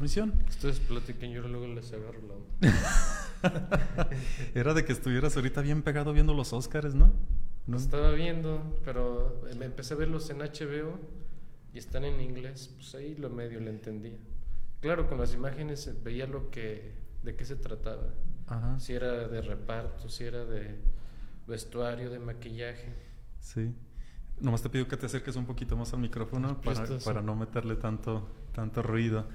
transmisión. Ustedes platiquen, yo luego les agarro la onda. Era de que estuvieras ahorita bien pegado viendo los Óscares, ¿no? Lo estaba viendo, pero me empecé a verlos en HBO y están en inglés, pues ahí lo medio le entendía. Claro, con las imágenes veía de qué se trataba. Ajá. Si era de reparto, si era de vestuario, de maquillaje. Sí. Nomás te pido que te acerques un poquito más al micrófono para no meterle tanto ruido.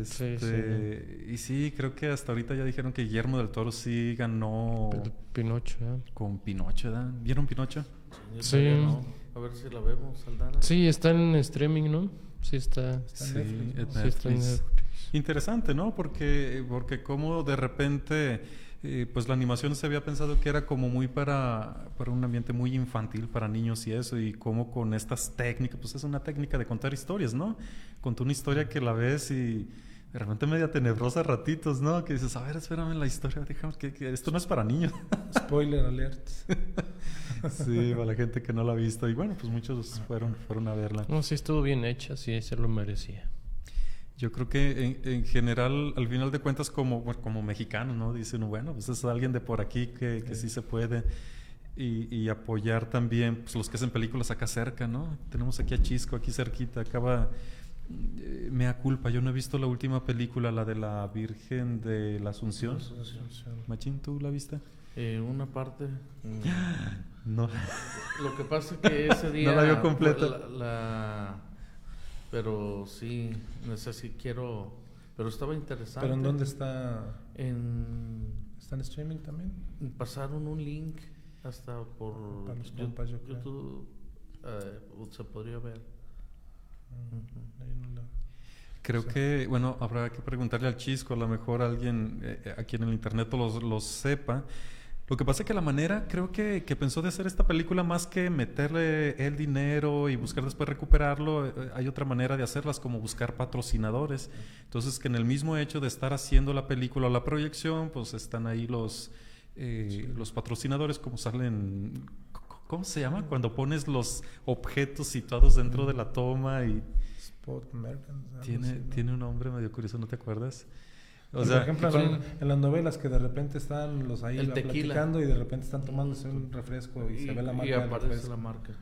Sí. Y sí, creo que hasta ahorita ya dijeron que Guillermo del Toro sí ganó Pinocho, ¿eh? con Pinocho, ¿verdad? ¿Vieron Pinocho? Sí. No. A ver si la vemos, Aldana. Sí, está en streaming, ¿no? Sí, está. Sí, en en Netflix. Sí, está en Netflix. Netflix. Interesante, ¿no? Porque como de repente, pues la animación se había pensado que era como muy para un ambiente muy infantil, para niños y eso, y como con estas técnicas, pues es una técnica de contar historias, ¿no? Contó una historia que la ves y de repente media tenebrosa a ratitos, ¿no? Que dices, a ver, espérame la historia, déjame que esto no es para niños. Spoiler alert. Sí, para la gente que no la ha visto. Y bueno, pues muchos fueron a verla. No, sí estuvo bien hecha, sí, se lo merecía. Yo creo que en general, al final de cuentas, como mexicanos, ¿no? Dicen, bueno, pues es alguien de por aquí que sí se puede. Y apoyar también pues, los que hacen películas acá cerca, ¿no? Tenemos aquí a Chisco, aquí cerquita. Mea culpa, yo no he visto la última película, la de la Virgen de la Asunción. Machín, ¿tú la viste? Una parte. No. Lo que pasa es que ese día. No la vio completa. Pero sí, no sé si quiero. Pero estaba interesante. ¿Pero en dónde está? ¿Está en streaming también? Pasaron un link hasta por para los compas, yo creo. YouTube. Se podría ver. Creo que, bueno, habrá que preguntarle al Chisco, a lo mejor alguien aquí en el internet lo sepa. Lo que pasa es que la manera, creo que pensó de hacer esta película, más que meterle el dinero y buscar después recuperarlo, hay otra manera de hacerlas, como buscar patrocinadores. Entonces, que en el mismo hecho de estar haciendo la película o la proyección, pues están ahí los patrocinadores, como salen, ¿cómo se llama? Cuando pones los objetos situados dentro de la toma y... Spot American. Tiene un nombre medio curioso, ¿no te acuerdas? O sea, por ejemplo, en las novelas que de repente están los ahí platicando y de repente están tomándose un refresco y se ve la marca. Y aparece la marca.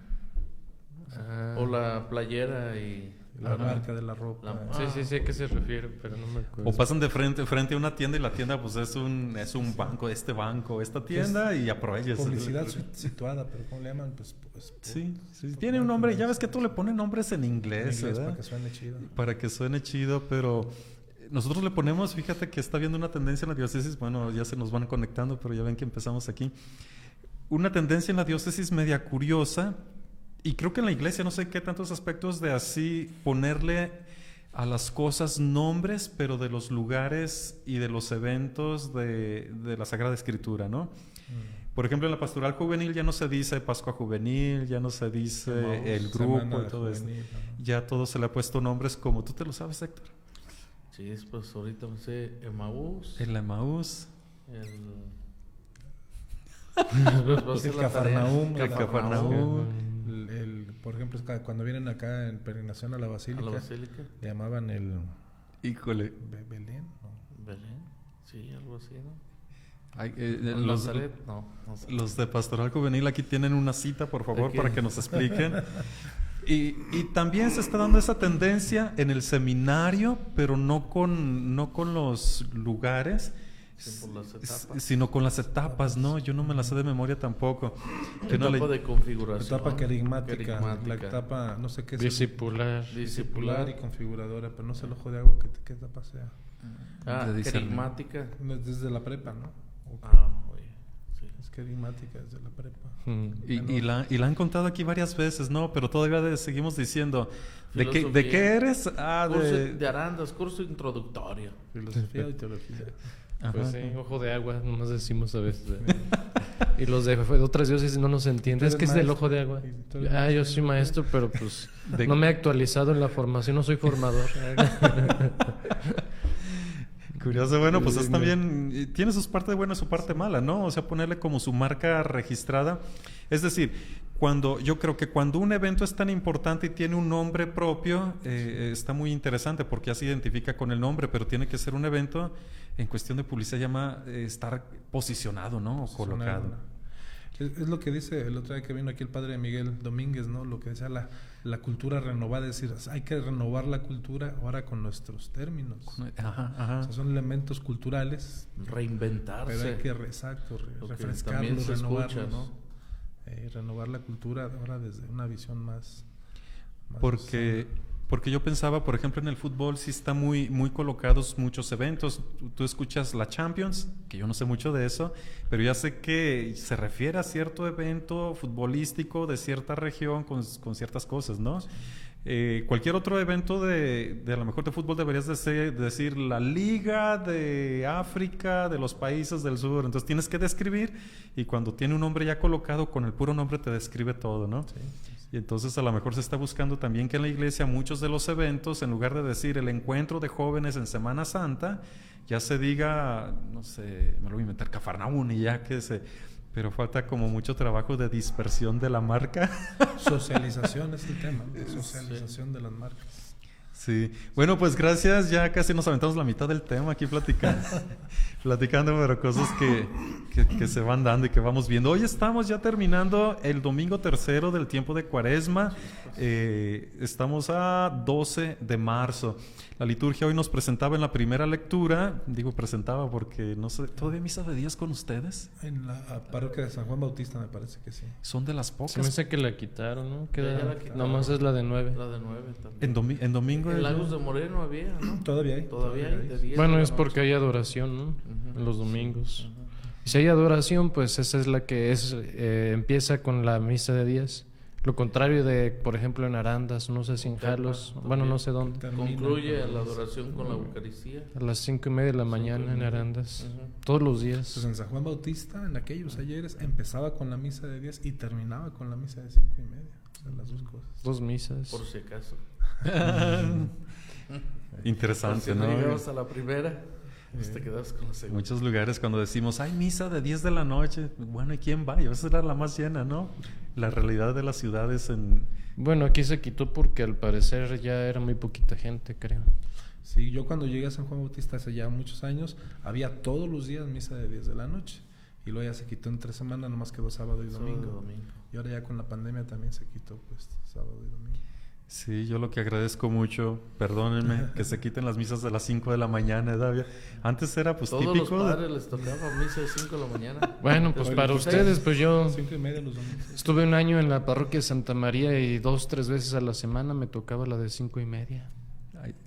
O la playera y la marca de la ropa. Sí, ¿a qué se refiere? Pero no me acuerdo. O pasan de frente a una tienda y la tienda pues es un banco, esta tienda y aprovechas. Publicidad situada, pero ¿cómo le llaman? Pues sí. Tiene un nombre, ya ves que tú le pones nombres en inglés, ¿verdad? Para que suene chido. Para que suene chido, pero nosotros le ponemos, fíjate que está viendo una tendencia en la diócesis, bueno, ya se nos van conectando, pero ya ven que empezamos aquí. Una tendencia en la diócesis media curiosa, y creo que en la iglesia, no sé qué tantos aspectos de así ponerle a las cosas nombres, pero de los lugares y de los eventos de la Sagrada Escritura, ¿no? Por ejemplo, en la pastoral juvenil ya no se dice Pascua Juvenil, ya no se dice el grupo y todo eso. Ya todo se le ha puesto nombres como, ¿tú te lo sabes, Héctor? Sí, pues ahorita no sé, Emaús. El Emaús. El Cafarnaúm. El Cafarnaúm. Por ejemplo, cuando vienen acá en peregrinación a la Basílica. Le llamaban el... Híjole. ¿Belén? No. ¿Belén? Sí, algo así, ¿no? Ay, Nazaret, no sé. Los de Pastoral Juvenil aquí tienen una cita, por favor, para que nos expliquen. Y también se está dando esa tendencia en el seminario, pero no con los lugares, sino con las etapas, ¿no? Yo no me las sé de memoria tampoco. Etapa de configuración. Etapa querigmática. La etapa, no sé qué es. Discipular y configuradora, pero no sé el ojo de agua qué etapa sea. Querigmática. Desde la prepa, ¿no? Oye. Sí. Es querigmática desde la prepa. Y la han contado aquí varias veces, ¿no? Pero todavía seguimos diciendo, ¿de qué eres? De Arandas, curso introductorio. Filosofía y teología. Pues sí, ojo de agua, nomás decimos a veces. Y los de otras diócesis no nos entienden. Es que es del ojo de agua. Yo soy maestro, pero pues no me he actualizado en la formación, no soy formador. Curioso, bueno, pues es también, tiene su parte buena y su parte mala, ¿no? O sea, ponerle como su marca registrada. Es decir, yo creo que cuando un evento es tan importante y tiene un nombre propio, está muy interesante porque ya se identifica con el nombre, pero tiene que ser un evento, en cuestión de publicidad, llama estar posicionado, ¿no? O colocado. Es lo que dice el otro día que vino aquí el padre Miguel Domínguez, ¿no? Lo que decía la cultura renovada, es decir, hay que renovar la cultura ahora con nuestros términos. Ajá. O sea, son elementos culturales. Reinventarse. Pero hay que, refrescarlos, renovarlos. ¿No? Renovar la cultura ahora desde una visión más porque yo pensaba, por ejemplo, en el fútbol sí está muy, muy colocados muchos eventos. Tú escuchas la Champions, que yo no sé mucho de eso, pero ya sé que se refiere a cierto evento futbolístico de cierta región con ciertas cosas, ¿no? Sí. Cualquier otro evento de a lo mejor de fútbol deberías decir la Liga de África de los países del sur. Entonces tienes que describir, y cuando tiene un nombre ya colocado, con el puro nombre te describe todo, ¿no? Sí. Y entonces a lo mejor se está buscando también que en la iglesia muchos de los eventos, en lugar de decir el encuentro de jóvenes en Semana Santa, ya se diga, no sé, me lo voy a inventar, Cafarnaún, y ya que pero falta como mucho trabajo de dispersión de la marca. Socialización es el tema, socialización de las marcas. Sí, bueno, pues gracias, ya casi nos aventamos la mitad del tema aquí platicando, pero cosas que se van dando y que vamos viendo. Hoy estamos ya terminando el domingo 3 del tiempo de Cuaresma, estamos a 12 de marzo. La liturgia hoy nos presentaba en la primera lectura, digo presentaba porque no sé, ¿todavía misa de días con ustedes? En la parroquia de San Juan Bautista me parece que sí. Son de las pocas. Se me dice que la quitaron, ¿no? Nomás es la de 9. La de 9 también. En domingo. En Lagos de Moreno había, ¿no? Todavía hay. Todavía hay. De 10 bueno, es porque hay adoración, ¿no? En los domingos. Y si hay adoración, pues esa es la que empieza con la misa de días. Lo contrario de, por ejemplo, en Arandas, no sé si en Jalos, bueno, no sé dónde. Concluye la adoración con la Eucaristía. A las 5:30 de la mañana en Arandas, todos los días. Pues en San Juan Bautista, en aquellos ayeres, empezaba con la misa de 10 y terminaba con la misa de 5:30. O sea, las dos cosas. 2 misas. Por si acaso. Interesante, si ¿no? llegabas a la primera, pues te quedas con la segunda. Muchos lugares cuando decimos, hay misa de 10 de la noche, bueno, ¿y quién va? Y a veces era la más llena, ¿no? La realidad de las ciudades Bueno, aquí se quitó porque al parecer ya era muy poquita gente, creo. Sí, yo cuando llegué a San Juan Bautista hace ya muchos años, había todos los días misa de 10 de la noche. Y luego ya se quitó en 3 semanas, nomás quedó sábado y domingo. Y ahora ya con la pandemia también se quitó, pues, sábado y domingo. Sí, yo lo que agradezco mucho, perdónenme, que se quiten las misas de las 5 de la mañana, David. Antes era pues todos típico. Todos los padres les tocaba misa de 5 de la mañana. Bueno, pues para ustedes, pues yo 5:30 los domingos. Estuve un año en la parroquia de Santa María y 2-3 veces a la semana me tocaba la de 5:30.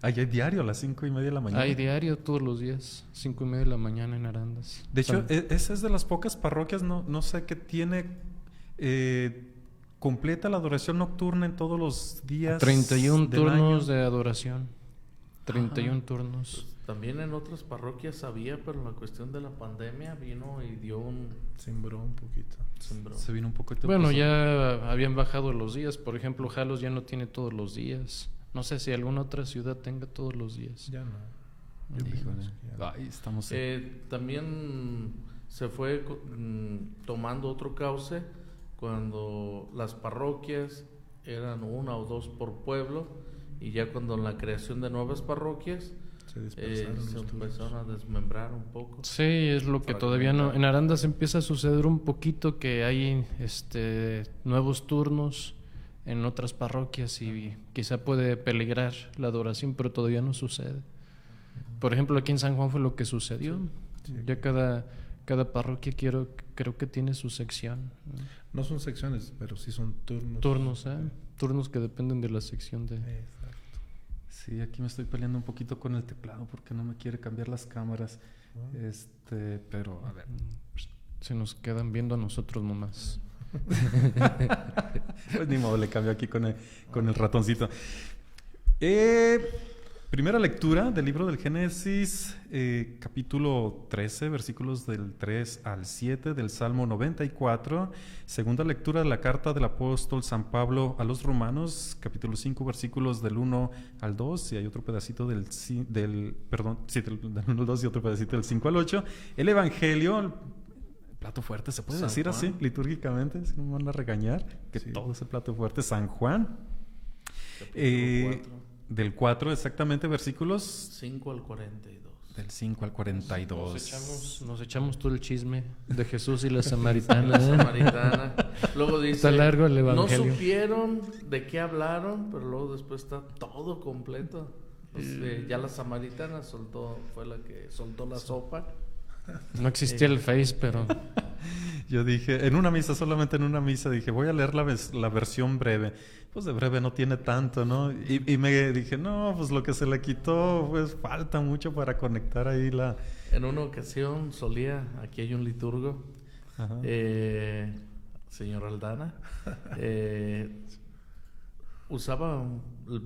Hay diario a las 5:30 de la mañana. Hay diario todos los días, 5:30 de la mañana en Arandas. De hecho, esa es de las pocas parroquias, no sé, que tiene completa la adoración nocturna en todos los días. 31 turnos año. De adoración. 31 turnos. Pues también en otras parroquias había, pero la cuestión de la pandemia vino y dio sembró un poquito. Se vino un poquito. Bueno, ya habían bajado los días. Por ejemplo, Jalos ya no tiene todos los días. No sé si alguna otra ciudad tenga todos los días. Ya no. Ahí estamos. También se fue tomando otro cauce cuando las parroquias eran 1 o 2 por pueblo, y ya cuando en la creación de nuevas parroquias se empezaron a desmembrar un poco. Sí, es lo que todavía no. En Arandas empieza a suceder un poquito, que hay nuevos turnos en otras parroquias y quizá puede peligrar la adoración, pero todavía no sucede. Por ejemplo, aquí en San Juan fue lo que sucedió. Sí. Ya cada parroquia creo que tiene su sección. No son secciones, pero sí son turnos. Turnos, turnos que dependen de la sección de... Exacto. Sí, aquí me estoy peleando un poquito con el teclado porque no me quiere cambiar las cámaras. Pero a ver. Se nos quedan viendo a nosotros nomás. Pues ni modo, le cambio aquí con el ratoncito. Primera lectura del libro del Génesis, capítulo 13, versículos del 3 al 7 del Salmo 94. Segunda lectura de la carta del apóstol San Pablo a los Romanos, capítulo 5, versículos del 1 al 2. Y hay otro pedacito del 1 al 2 y otro pedacito del 5 al 8. El Evangelio, el plato fuerte, ¿se puede decir así litúrgicamente? Si no me van a regañar, que sí. Todo es el plato fuerte. San Juan. Del 4 exactamente, versículos 5 al 42. Del 5 al 42. Nos echamos todo el chisme de Jesús y la samaritana. La samaritana. Luego dice, está largo el Evangelio. No supieron de qué hablaron, pero luego después está todo completo. Pues, ya la samaritana fue la que soltó la sopa. No existía el Face, pero... Yo dije, solamente en una misa, dije, voy a leer la versión breve. Pues de breve no tiene tanto, ¿no? Y me dije, no, pues lo que se le quitó, pues falta mucho para conectar ahí la... En una ocasión aquí hay un liturgo, señor Aldana, usaba el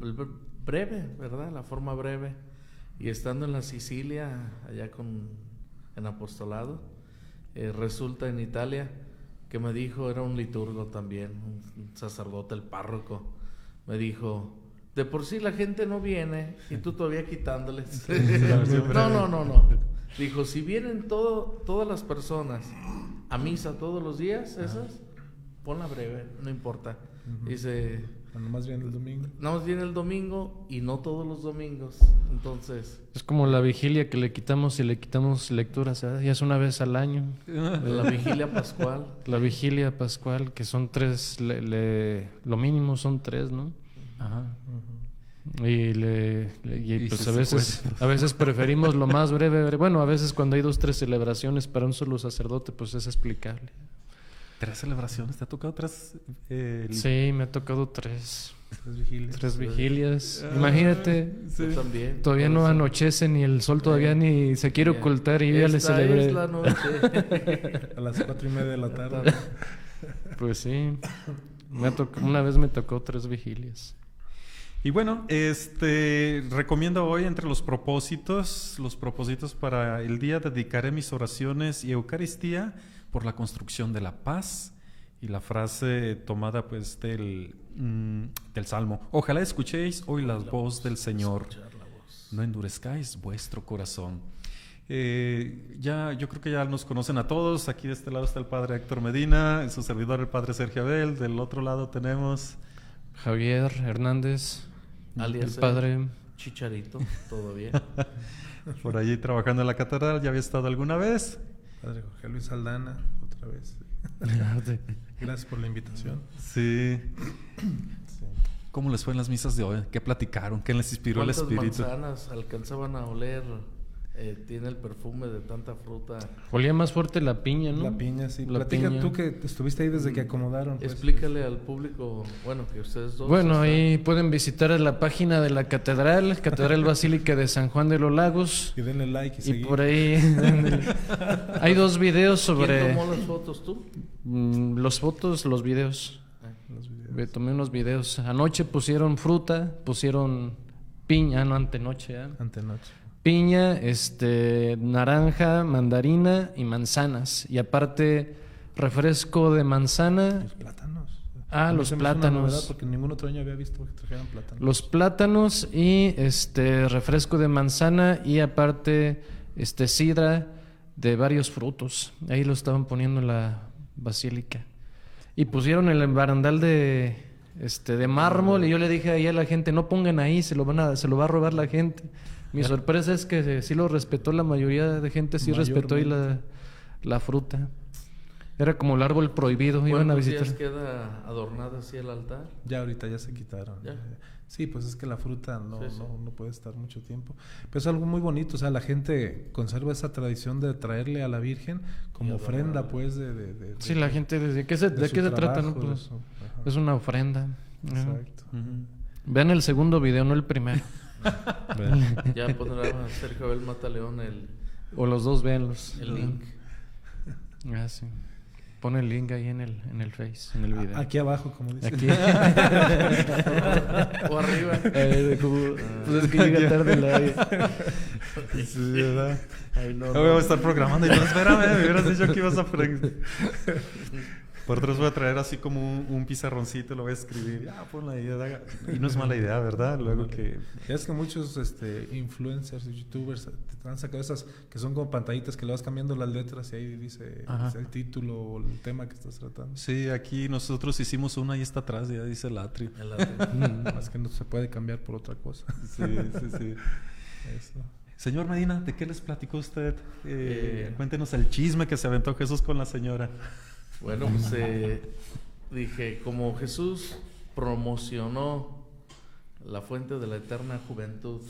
breve, ¿verdad? La forma breve. Y estando en la Sicilia, allá en apostolado, resulta en Italia que me dijo, era un liturgo también, un sacerdote, el párroco, me dijo, de por sí la gente no viene y tú todavía quitándoles. No. Dijo, si vienen todas las personas a misa todos los días, esas, ponla breve, no importa. Dice... Nomás viene el domingo. Nomás viene el domingo y no todos los domingos. Entonces... Es como la vigilia que le quitamos lecturas, ¿eh? Ya es una vez al año. La vigilia pascual. La vigilia pascual, que son 3, lo mínimo son 3, ¿no? Ajá. Y pues a veces preferimos lo más breve. Bueno, a veces cuando hay 2, 3 celebraciones para un solo sacerdote, pues es explicable. 3 celebraciones, ¿te ha tocado 3? Sí, me ha tocado 3. 3 vigilias. Ah, Imagínate. Sí. También. Todavía no anochece ni el sol todavía ni se quiere ocultar y ya le celebré. Es la noche. A las 4:30 de la tarde. Pues sí. Una vez me tocó 3 vigilias. Y bueno, recomiendo hoy entre los propósitos para el día, dedicaré mis oraciones y Eucaristía por la construcción de la paz, y la frase tomada pues del Salmo: ojalá escuchéis hoy la voz del Señor, no endurezcáis vuestro corazón. Yo creo que ya nos conocen a todos. Aquí de este lado está el padre Héctor Medina, su servidor el padre Sergio Abel. Del otro lado tenemos Javier Hernández, alias el padre Chicharito, todo bien. Por allí trabajando en la catedral. ¿Ya había estado alguna vez? Padre Jorge Luis Aldana, otra vez. Gracias por la invitación. Sí. ¿Cómo les fue en las misas de hoy? ¿Qué platicaron? ¿Qué les inspiró el espíritu? ¿Cuántas manzanas alcanzaban a oler? Tiene el perfume de tanta fruta. Olía más fuerte la piña, ¿no? La piña, sí. La Platica piña. Tú que estuviste ahí desde que acomodaron. Pues. Explícale al público, bueno, que ustedes dos... Bueno, ahí pueden visitar la página de la Catedral Basílica de San Juan de los Lagos. Y denle like y seguir. Por ahí hay 2 videos sobre... ¿Quién tomó las fotos, tú? Los videos. Tomé unos videos. Anoche pusieron fruta, pusieron piña, antenoche. Antenoche. Piña, naranja, mandarina y manzanas. Y aparte, refresco de manzana. Los plátanos. Los plátanos. Porque ningún otro año había visto que trajeran plátanos. Los plátanos y refresco de manzana y aparte sidra de varios frutos. Ahí lo estaban poniendo en la basílica. Y pusieron el barandal de mármol y yo le dije ahí a la gente, no pongan ahí, se lo va a robar la gente. Mi sorpresa es que sí lo respetó la mayoría de gente, sí respetó ahí la fruta. Era como el árbol prohibido, iban a visitar. ¿Cuántos días queda adornada así el altar? Ya ahorita ya se quitaron. ¿Ya? Sí, pues es que la fruta no puede estar mucho tiempo. Pero es algo muy bonito, o sea, la gente conserva esa tradición de traerle a la Virgen como ofrenda, pues, sí, la gente, ¿de qué se trata? ¿No? Pues, es una ofrenda. Exacto. Vean el segundo video, no el primero. Ya pondrá Sergio Abel Mataleón o los dos, véanlos. El link. Sí. Pone el link ahí en el Face, en el video. Aquí abajo, como dice. Aquí. O arriba. Pues es que llega tarde la... Sí, ¿verdad? Ay, no, Voy a estar programando y no, espérame, me hubieras dicho que ibas a... Por otros voy a traer así como un pizarroncito, lo voy a escribir. Ya, ponla ahí. Y no es mala idea, ¿verdad? Luego que... Ya es que muchos influencers y youtubers te han sacado esas que son como pantallitas que le vas cambiando las letras y ahí dice el título o el tema que estás tratando. Sí, aquí nosotros hicimos una y está atrás, ya dice el atrio. Más que no se puede cambiar por otra cosa. Sí. Eso. Señor Medina, ¿de qué les platicó usted? Cuéntenos el chisme que se aventó Jesús con la señora. Bueno, pues dije, como Jesús promocionó la fuente de la eterna juventud,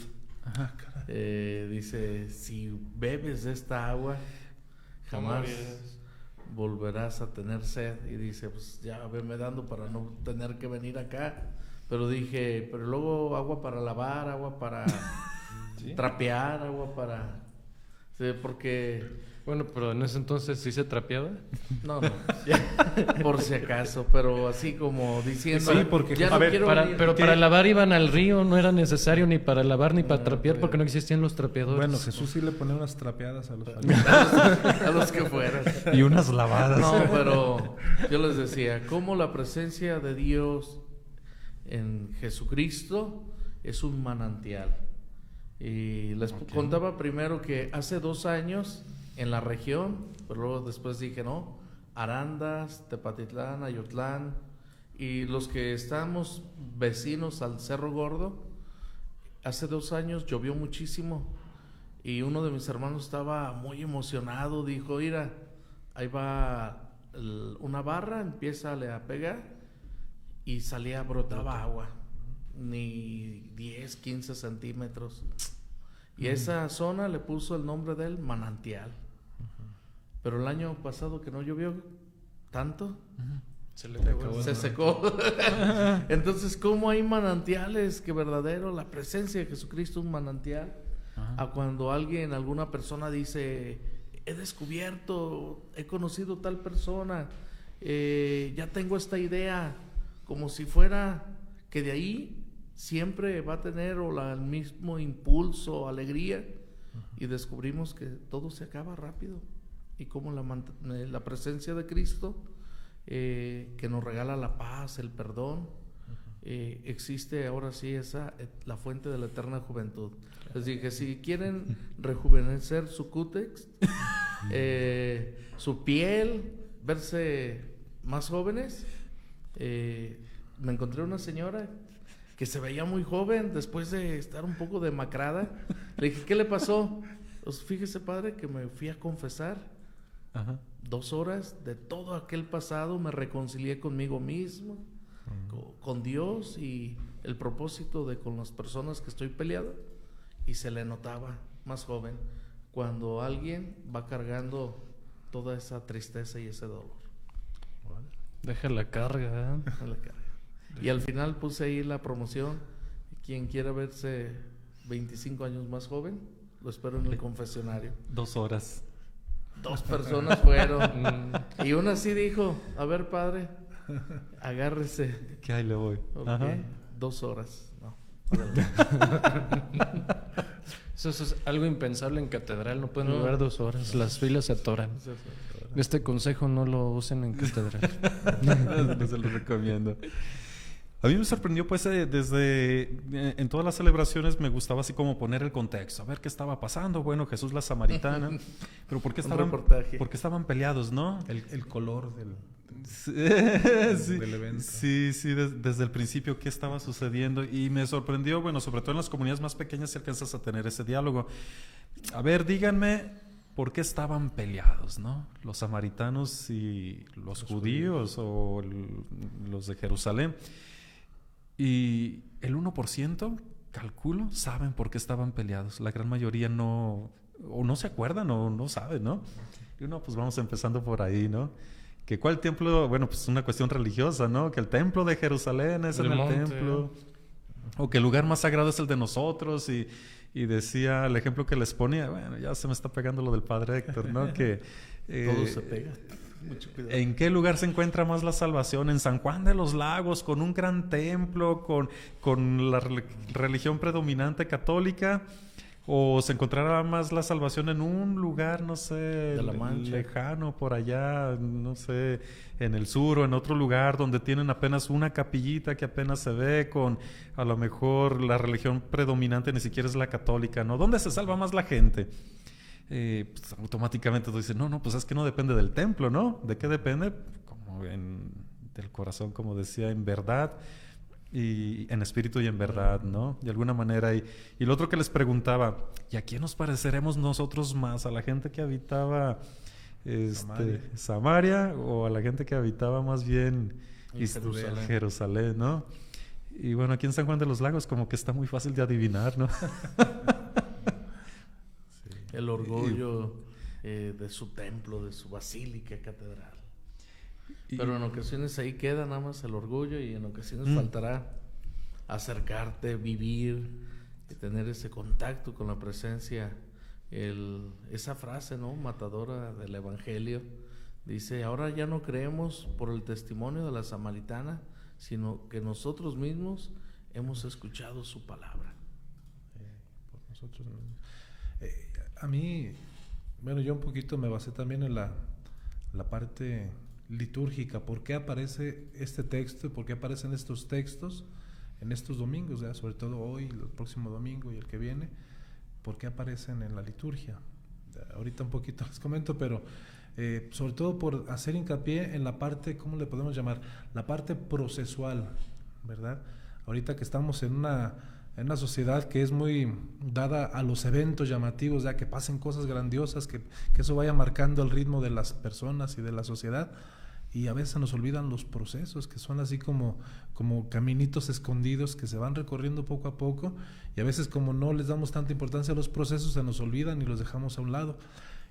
dice, si bebes de esta agua, jamás volverás a tener sed. Y dice, pues ya veme dando para no tener que venir acá. Pero dije, pero luego agua para lavar, agua para trapear, agua para... Sí, porque... Bueno, pero en ese entonces sí se trapeaba. No, por si acaso, pero así como diciendo... Sí, porque... Ya no quiero venir. Pero para lavar iban al río, no era necesario ni para lavar ni para trapear porque no existían los trapeadores. Bueno, Jesús sí le ponía unas trapeadas a los a los que fueran. Y unas lavadas. No, pero yo les decía, cómo la presencia de Dios en Jesucristo es un manantial. Y les contaba primero que hace 2 años en la región, pero luego después dije, no, Arandas, Tepatitlán, Ayotlán, y los que estamos vecinos al Cerro Gordo, hace 2 años llovió muchísimo y uno de mis hermanos estaba muy emocionado, dijo, mira, ahí va una barra, empieza a pegar y brotaba agua, ni 10, 15 centímetros. Y esa zona le puso el nombre del manantial. Pero el año pasado que no llovió tanto, se secó. Entonces, ¿cómo hay manantiales que verdadero? La presencia de Jesucristo es un manantial. A cuando alguna persona dice, he descubierto, he conocido tal persona, ya tengo esta idea, como si fuera que de ahí siempre va a tener el mismo impulso, alegría, y descubrimos que todo se acaba rápido. Y como la presencia de Cristo, que nos regala la paz, el perdón, existe ahora sí la fuente de la eterna juventud. Les dije, si quieren rejuvenecer su cútex, su piel, verse más jóvenes, me encontré una señora que se veía muy joven después de estar un poco demacrada. Le dije, ¿qué le pasó? Pues fíjese, padre, que me fui a confesar. 2 horas de todo aquel pasado, me reconcilié conmigo mismo, con Dios y el propósito de con las personas que estoy peleado, y se le notaba más joven cuando alguien va cargando toda esa tristeza y ese dolor. Deja la carga, Y al final puse ahí la promoción, quien quiera verse 25 años más joven, lo espero en el confesionario. 2 horas. 2 personas fueron. Y una sí dijo, a ver, padre, agárrese. Que ahí le voy. Okay. 2 horas. No. Eso es algo impensable en catedral, no pueden durar 2 horas, las filas se atoran. Este consejo no lo usen en catedral. No se lo recomiendo. A mí me sorprendió, pues, en todas las celebraciones me gustaba así como poner el contexto, a ver qué estaba pasando. Bueno, Jesús la samaritana, pero ¿por qué estaban peleados, no? El color del evento. Sí, desde el principio qué estaba sucediendo. Y me sorprendió, bueno, sobre todo en las comunidades más pequeñas si alcanzas a tener ese diálogo. A ver, díganme, ¿por qué estaban peleados, no? Los samaritanos y los judíos o los de Jerusalén. Y el 1%, calculo, saben por qué estaban peleados. La gran mayoría no se acuerdan o no saben, ¿no? Y pues vamos empezando por ahí, ¿no? Que cuál templo, bueno, pues es una cuestión religiosa, ¿no? Que el templo de Jerusalén es en el templo. O que el lugar más sagrado es el de nosotros. Y decía, el ejemplo que les ponía, bueno, ya se me está pegando lo del padre Héctor, ¿no? Que todo se pega. mucho cuidado. ¿En qué lugar se encuentra más la salvación? ¿En San Juan de los Lagos, con un gran templo, con la religión predominante católica? ¿O se encontrará más la salvación en un lugar, no sé, de La Mancha, lejano, por allá, no sé, en el sur o en otro lugar donde tienen apenas una capillita que apenas se ve, con a lo mejor la religión predominante ni siquiera es la católica, ¿no? ¿Dónde se salva más la gente? Pues automáticamente tú dices, no, pues es que no depende del templo, ¿no? ¿De qué depende? Como del corazón, como decía, en verdad y en espíritu y en verdad, ¿no? De alguna manera. Y lo otro que les preguntaba, ¿y a quién nos pareceremos nosotros más? ¿A la gente que habitaba Samaria o a la gente que habitaba más bien Jerusalén, ¿no? Y bueno, aquí en San Juan de los Lagos como que está muy fácil de adivinar, ¿no? El orgullo de su templo, de su basílica catedral. Pero en ocasiones ahí queda nada más el orgullo y en ocasiones faltará acercarte, vivir y tener ese contacto con la presencia. Esa frase, ¿no?, matadora del Evangelio, dice: ahora ya no creemos por el testimonio de la samaritana, sino que nosotros mismos hemos escuchado su palabra. Por nosotros mismos. A mí, bueno, yo un poquito me basé también en la parte litúrgica. ¿Por qué aparece este texto? ¿Por qué aparecen estos textos en estos domingos? ¿Ya? Sobre todo hoy, el próximo domingo y el que viene. ¿Por qué aparecen en la liturgia? Ahorita un poquito les comento, pero sobre todo por hacer hincapié en la parte, ¿cómo le podemos llamar? La parte procesual, ¿verdad? Ahorita que estamos en una sociedad que es muy dada a los eventos llamativos, ya que pasen cosas grandiosas, que eso vaya marcando el ritmo de las personas y de la sociedad, y a veces nos olvidan los procesos, que son así como caminitos escondidos que se van recorriendo poco a poco, y a veces como no les damos tanta importancia a los procesos, se nos olvidan y los dejamos a un lado.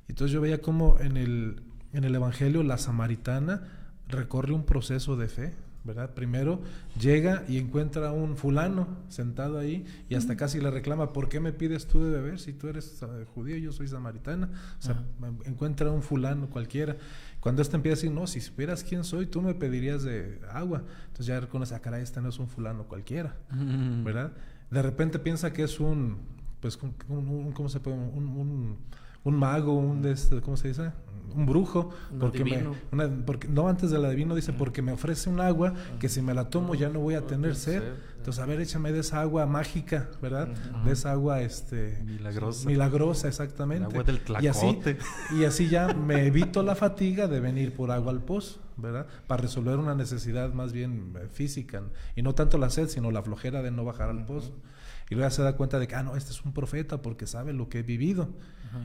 Entonces yo veía como en el Evangelio la samaritana recorre un proceso de fe, ¿verdad? Primero llega y encuentra a un fulano sentado ahí y hasta casi le reclama: ¿por qué me pides tú de beber si tú eres judío y yo soy samaritana? O sea, encuentra a un fulano cualquiera. Cuando este empieza a decir: no, si supieras quién soy, tú me pedirías de agua. Entonces ya reconoce: caray, este no es un fulano cualquiera, ¿verdad? De repente piensa que es un ¿cómo se puede? Un mago, ¿cómo se dice? Un brujo, porque no, antes de la adivino dice: porque me ofrece un agua que si me la tomo ya no voy a tener sed. Entonces, a ver, échame de esa agua mágica, ¿verdad? De esa agua milagrosa, exactamente. El agua del tlacote. Y así ya me evito la fatiga de venir por agua al pozo, ¿verdad? Para resolver una necesidad más bien física, y no tanto la sed, sino la flojera de no bajar al pozo. Y luego ya se da cuenta de que, no, este es un profeta porque sabe lo que he vivido.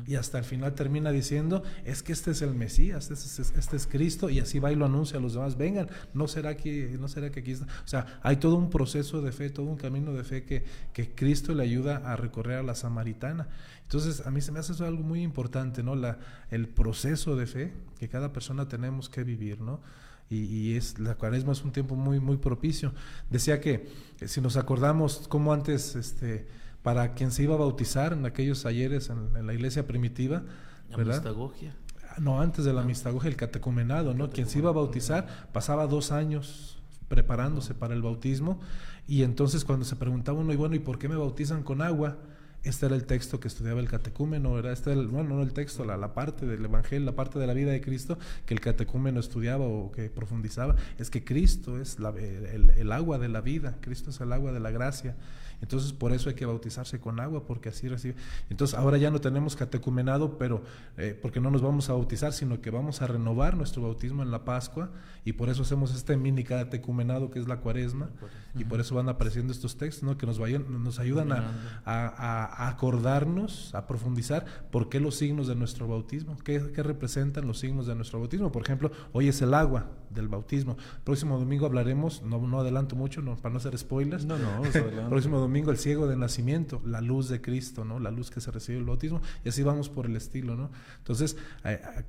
Y hasta el final termina diciendo: es que este es el Mesías, este es Cristo, y así va y lo anuncia a los demás: vengan, no será que aquí está. O sea, hay todo un proceso de fe, todo un camino de fe que Cristo le ayuda a recorrer a la samaritana. Entonces, a mí se me hace eso algo muy importante, ¿no? El proceso de fe que cada persona tenemos que vivir, ¿no? Y la Cuaresma es un tiempo muy, muy propicio. Decía que si nos acordamos cómo antes, para quien se iba a bautizar en aquellos ayeres en la iglesia primitiva, ¿verdad? La mistagogia. No, antes de la mistagogia, el catecumenado, ¿no? Quien se iba a bautizar pasaba 2 años preparándose para el bautismo, y entonces cuando se preguntaba uno: ¿y por qué me bautizan con agua? Este era el texto que estudiaba el catecúmeno, ¿verdad? No el texto, la parte del Evangelio, la parte de la vida de Cristo que el catecúmeno estudiaba o que profundizaba. Es que Cristo es el agua de la vida, Cristo es el agua de la gracia. Entonces por eso hay que bautizarse con agua, porque así recibe. Entonces ahora ya no tenemos catecumenado, pero porque no nos vamos a bautizar, sino que vamos a renovar nuestro bautismo en la Pascua, y por eso hacemos este mini catecumenado que es la Cuaresma, y por eso van apareciendo estos textos, ¿no? Que nos ayudan a acordarnos, a profundizar por qué los signos de nuestro bautismo, qué representan los signos de nuestro bautismo. Por ejemplo, hoy es el agua del bautismo. Próximo domingo hablaremos, no adelanto mucho, para no hacer spoilers. Próximo domingo, el ciego de nacimiento, la luz de Cristo, ¿no? La luz que se recibe el bautismo, y así vamos por el estilo, ¿no? Entonces,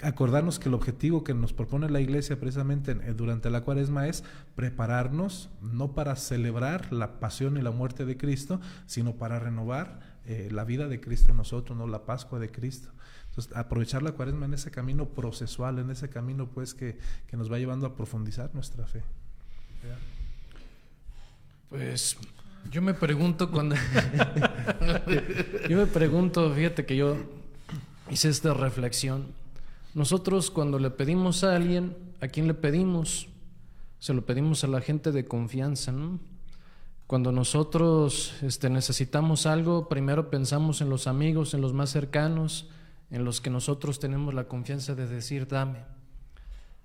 acordarnos que el objetivo que nos propone la Iglesia precisamente durante la Cuaresma es prepararnos, no para celebrar la pasión y la muerte de Cristo, sino para renovar la vida de Cristo en nosotros, ¿no? La Pascua de Cristo. Entonces, aprovechar la Cuaresma en ese camino procesual, en ese camino pues que nos va llevando a profundizar nuestra fe. Pues yo me pregunto cuando fíjate que yo hice esta reflexión. Nosotros cuando le pedimos a alguien, ¿a quién le pedimos? Se lo pedimos a la gente de confianza, ¿no? Cuando nosotros necesitamos algo, primero pensamos en los amigos, en los más cercanos, en los que nosotros tenemos la confianza de decir dame.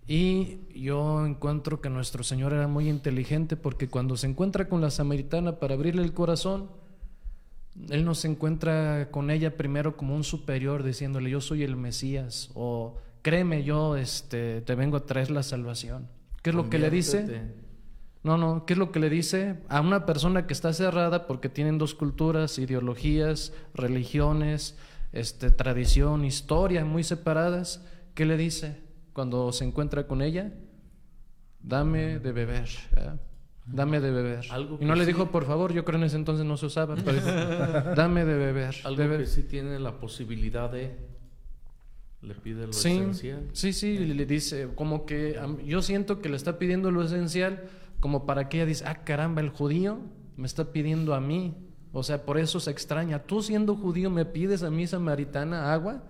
Y yo encuentro que nuestro Señor era muy inteligente, porque cuando se encuentra con la samaritana para abrirle el corazón, Él no se encuentra con ella primero como un superior diciéndole yo soy el Mesías, o créeme, yo te vengo a traer la salvación. ¿Qué es lo que le dice? No, ¿qué es lo que le dice? A una persona que está cerrada porque tienen dos culturas, ideologías, religiones, tradición, historia muy separadas. ¿Qué le dice cuando se encuentra con ella? Dame de beber, dame de beber. Y no le dijo por favor, yo creo en ese entonces no se usaba, pero dijo, dame de beber. Algo que sí tiene la posibilidad de... Le pide lo esencial. Sí, le dice, como que yo siento que le está pidiendo lo esencial, como para que ella dice, caramba, el judío me está pidiendo a mí. O sea, por eso se extraña. Tú siendo judío me pides a mí, samaritana, agua.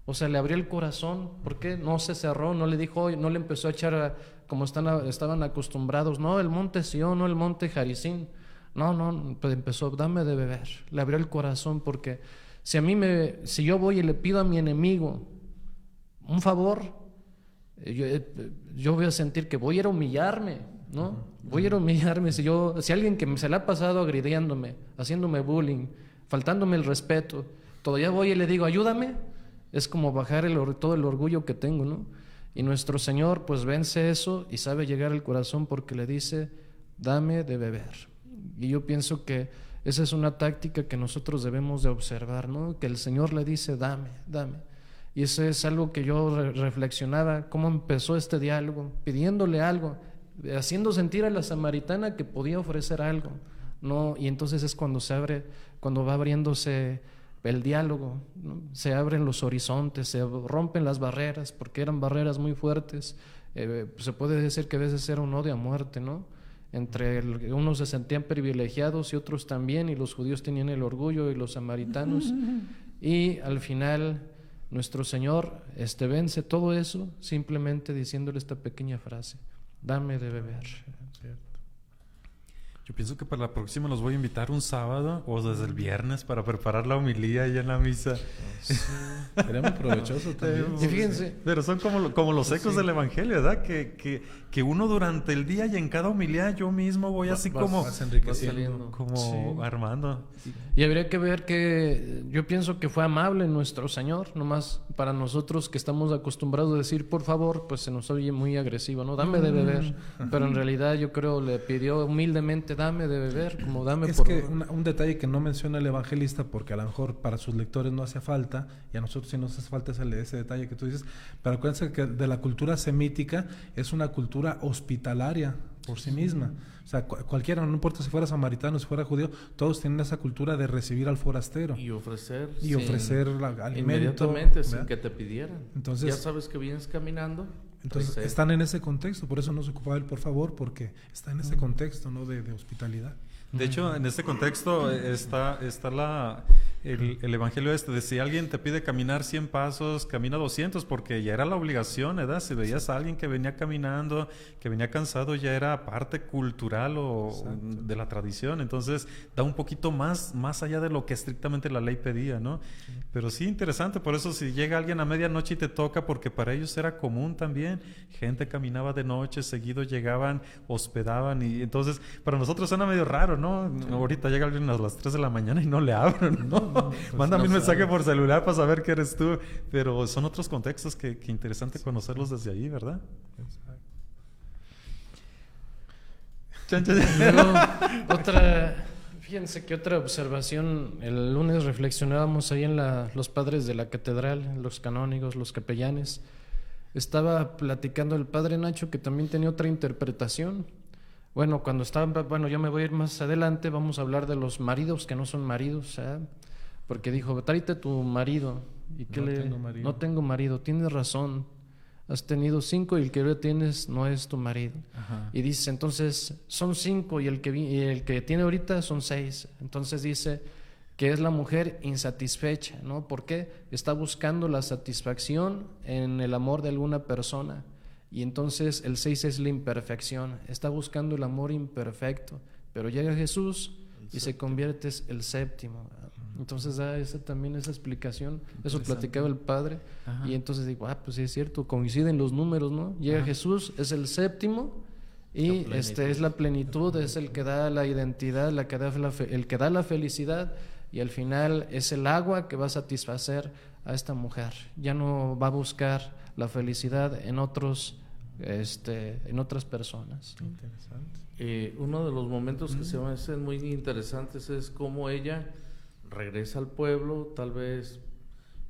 O sea, le abrió el corazón. ¿Por qué? No se cerró, no le dijo, no le empezó a echar como estaban acostumbrados. No, el monte Sión, no el monte Gerizim. No, pues empezó, dame de beber. Le abrió el corazón, porque si yo voy y le pido a mi enemigo un favor, yo voy a sentir que voy a ir a humillarme, ¿no? Voy a ir a humillarme. Si alguien que se le ha pasado agrediéndome, haciéndome bullying, faltándome el respeto, todavía voy y le digo, ayúdame, es como bajar todo el orgullo que tengo, ¿no? Y nuestro Señor pues vence eso y sabe llegar al corazón, porque le dice, dame de beber. Y yo pienso que esa es una táctica que nosotros debemos de observar, ¿no? Que el Señor le dice, dame. Y eso es algo que yo reflexionaba, cómo empezó este diálogo, pidiéndole algo, haciendo sentir a la samaritana que podía ofrecer algo, ¿no? Y entonces es cuando va abriéndose el diálogo, ¿no? Se abren los horizontes, se rompen las barreras, porque eran barreras muy fuertes. Se puede decir que a veces era un odio a muerte, ¿no? Unos se sentían privilegiados y otros también, y los judíos tenían el orgullo y los samaritanos. Y al final nuestro Señor vence todo eso simplemente diciéndole esta pequeña frase, dame de beber. Yo pienso que para la próxima los voy a invitar un sábado o desde el viernes para preparar la homilía allá en la misa. Sí, sería muy provechoso también. Y fíjense. Pero son como los ecos del Evangelio, ¿verdad? Que uno durante el día y en cada homilía yo mismo voy así como armando. Y habría que ver que yo pienso que fue amable nuestro Señor, nomás para nosotros que estamos acostumbrados a decir por favor, pues se nos oye muy agresivo, ¿no? Dame de beber. Pero en realidad yo creo le pidió humildemente, dame de beber, como dame por... Es que un detalle que no menciona el evangelista, porque a lo mejor para sus lectores no hace falta, y a nosotros sí nos hace falta ese detalle que tú dices, pero acuérdense que de la cultura semítica es una cultura hospitalaria por sí misma. O sea, cualquiera, no importa si fuera samaritano, si fuera judío, todos tienen esa cultura de recibir al forastero. Y ofrecer alimento. Inmediatamente, sin que te pidieran. Entonces, ya sabes que vienes caminando. Entonces están en ese contexto, por eso no se ocupaba él, por favor, porque está en ese contexto, ¿no? de hospitalidad. De hecho, en este contexto está el evangelio de si alguien te pide caminar 100 pasos, camina 200, porque ya era la obligación, ¿verdad? Si veías a alguien que venía caminando, que venía cansado, ya era parte cultural o de la tradición. Entonces, da un poquito más allá de lo que estrictamente la ley pedía, ¿no? Sí. Pero sí, interesante. Por eso, si llega alguien a medianoche y te toca, porque para ellos era común también. Gente caminaba de noche, seguido llegaban, hospedaban, y entonces, para nosotros suena medio raro, ¿no? Sí. Ahorita llega alguien a las 3 de la mañana y no le abren, ¿no? Pues mándame un mensaje por celular para saber que eres tú. Pero son otros contextos que interesante conocerlos desde ahí, ¿verdad? Fíjense que otra observación, el lunes reflexionábamos ahí en los padres de la catedral, los canónigos, los capellanes. Estaba platicando el padre Nacho que también tenía otra interpretación. Bueno, yo me voy a ir más adelante, vamos a hablar de los maridos que no son maridos, porque dijo, tráete a tu marido. ¿Y qué tengo marido. No tengo marido, tienes razón. Has tenido 5 y el que ahora tienes no es tu marido. Ajá. Y dice, entonces son 5 y el que tiene ahorita son 6. Entonces dice que es la mujer insatisfecha, ¿no? ¿Por qué? Está buscando la satisfacción en el amor de alguna persona. Y entonces el 6 es la imperfección. Está buscando el amor imperfecto. Pero llega Jesús y se convierte en el 7. Entonces da también esa explicación. Eso platicaba el padre. Ajá. Y entonces digo, pues sí es cierto, coinciden los números, ¿no? Llega Jesús, es el 7 y es la plenitud, es el que da la identidad, el que da la felicidad, y al final es el agua que va a satisfacer a esta mujer. Ya no va a buscar la felicidad en otras personas. Interesante. Uno de los momentos que se me hacen muy interesantes es cómo ella regresa al pueblo, tal vez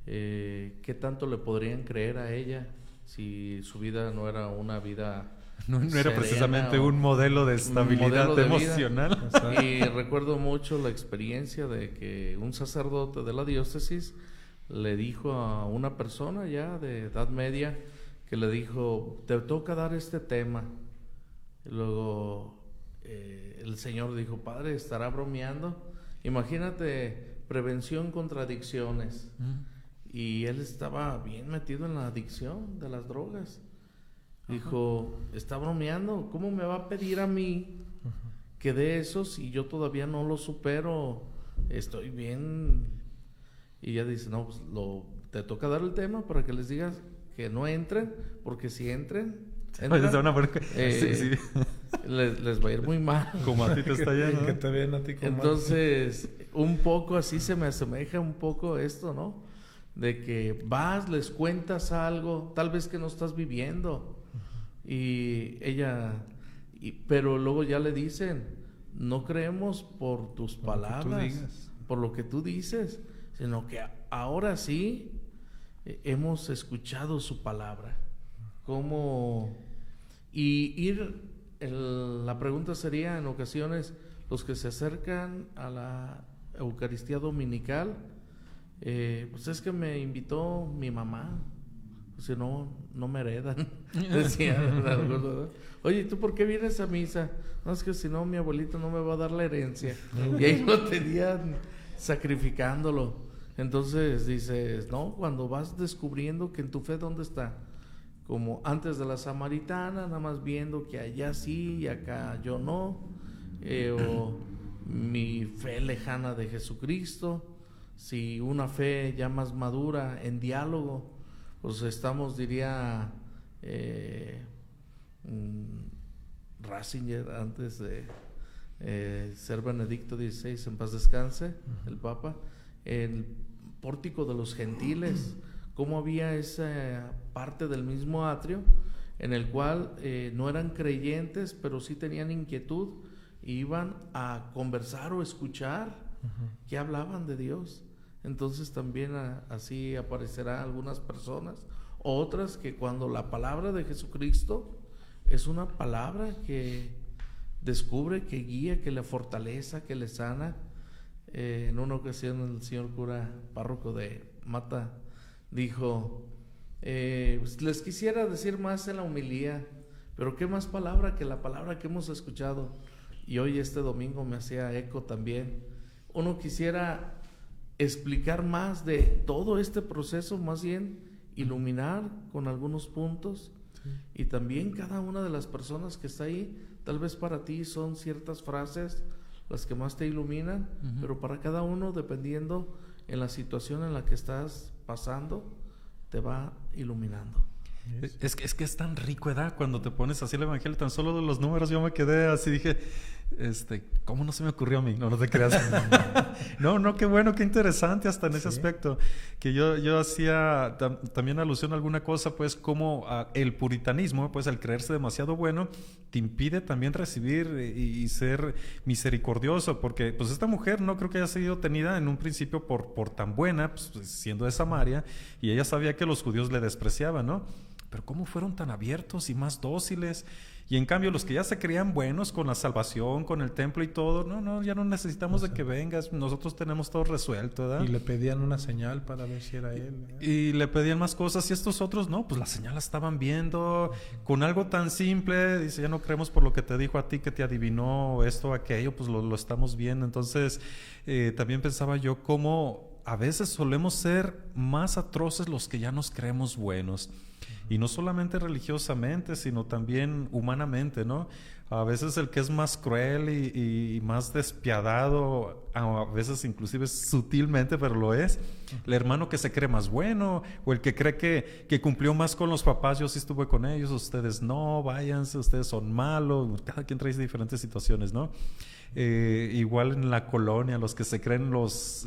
qué tanto le podrían creer a ella si su vida no era una vida no era precisamente un modelo de estabilidad emocional. Y recuerdo mucho la experiencia de que un sacerdote de la diócesis le dijo a una persona ya de edad media, que le dijo, te toca dar este tema. Y luego el señor dijo, padre, ¿estará bromeando? Imagínate, prevención contra adicciones. Y él estaba bien metido en la adicción de las drogas. Dijo, está bromeando, ¿cómo me va a pedir a mí que dé eso si yo todavía no lo supero? Estoy bien. Y ella dice, no, pues te toca dar el tema para que les digas que no entren, porque si entran, les va a ir muy mal. Como a ti te está yendo. Que te vean a ti como entonces, un poco así se me asemeja un poco esto, ¿no? De que vas, les cuentas algo, tal vez que no estás viviendo. Y ella, pero luego ya le dicen, no creemos por tus palabras, por lo que tú dices, sino que ahora sí hemos escuchado su palabra. ¿Cómo? La pregunta sería, en ocasiones, los que se acercan a la Eucaristía Dominical, pues es que me invitó mi mamá, si no me heredan. Decía, oye, ¿tú por qué vienes a misa? No, es que si no mi abuelito no me va a dar la herencia. Y ahí lo tenían sacrificándolo. Entonces dices, no, cuando vas descubriendo que en tu fe ¿dónde está? Como antes de la samaritana, nada más viendo que allá sí y acá yo no, o mi fe lejana de Jesucristo. Si una fe ya más madura en diálogo, pues estamos, diría Ratzinger, antes de ser Benedicto XVI, en paz descanse, el Papa, el pórtico de los gentiles, cómo había esa parte del mismo atrio en el cual no eran creyentes, pero sí tenían inquietud, e iban a conversar o escuchar que hablaban de Dios. Entonces también así aparecerán algunas personas, otras que cuando la palabra de Jesucristo es una palabra que descubre, que guía, que le fortaleza, que le sana. En una ocasión el señor cura párroco de Mata dijo, pues les quisiera decir más en la homilía, pero qué más palabra que la palabra que hemos escuchado. Y hoy este domingo me hacía eco también. Uno quisiera explicar más de todo este proceso, más bien iluminar con algunos puntos. Y también cada una de las personas que está ahí, tal vez para ti son ciertas frases las que más te iluminan, pero para cada uno, dependiendo en la situación en la que estás pasando, te va iluminando. Es que es tan rico, ¿verdad? Cuando te pones así el evangelio, tan solo de los números, yo me quedé así, dije, ¿cómo no se me ocurrió a mí? No te creas. No, qué bueno, qué interesante hasta en ese aspecto. Que yo hacía también alusión a alguna cosa, pues, como el puritanismo, pues, al creerse demasiado bueno, te impide también recibir y ser misericordioso, porque, pues, esta mujer no creo que haya sido tenida en un principio por tan buena, pues, siendo de Samaria, y ella sabía que los judíos le despreciaban, ¿no? pero ¿cómo fueron tan abiertos y más dóciles? Y en cambio los que ya se creían buenos con la salvación, con el templo y todo, no, ya no necesitamos de que vengas, nosotros tenemos todo resuelto, ¿verdad? Y le pedían una señal para ver si era él, ¿verdad? Y le pedían más cosas, y estos otros no, pues la señal la estaban viendo con algo tan simple. Dice, ya no creemos por lo que te dijo a ti, que te adivinó esto o aquello, pues lo estamos viendo. Entonces también pensaba yo cómo a veces solemos ser más atroces los que ya nos creemos buenos. Y no solamente religiosamente, sino también humanamente, ¿no? A veces el que es más cruel y más despiadado, a veces inclusive sutilmente, pero lo es, el hermano que se cree más bueno, o el que cree que cumplió más con los papás, yo sí estuve con ellos, ustedes no, váyanse, ustedes son malos, cada quien trae diferentes situaciones, ¿no? Igual en la colonia, los que se creen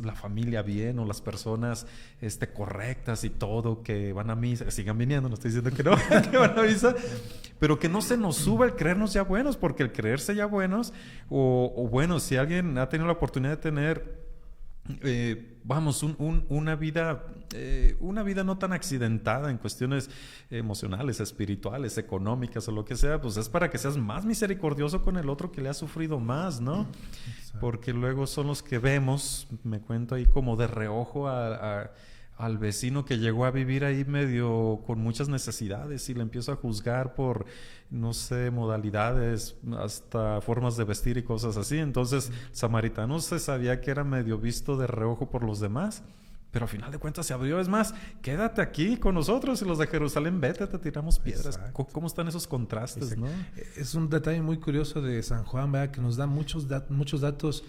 la familia bien, o las personas correctas y todo, que van a misa, sigan viniendo, no estoy diciendo que no, que van a misa, pero que no se nos suba el creernos ya buenos, porque el creerse ya buenos, o bueno, si alguien ha tenido la oportunidad de tener una vida no tan accidentada en cuestiones emocionales, espirituales, económicas o lo que sea, pues es para que seas más misericordioso con el otro que le ha sufrido más, ¿no? Exacto. Porque luego son los que vemos, me cuento ahí como de reojo al vecino que llegó a vivir ahí medio con muchas necesidades, y le empiezo a juzgar por, no sé, modalidades, hasta formas de vestir y cosas así. Entonces, samaritano se sabía que era medio visto de reojo por los demás, pero al final de cuentas se abrió. Es más, quédate aquí con nosotros, y los de Jerusalén, vete, te tiramos piedras. ¿Cómo están esos contrastes, no? Es un detalle muy curioso de San Juan, ¿verdad? Que nos da muchos datos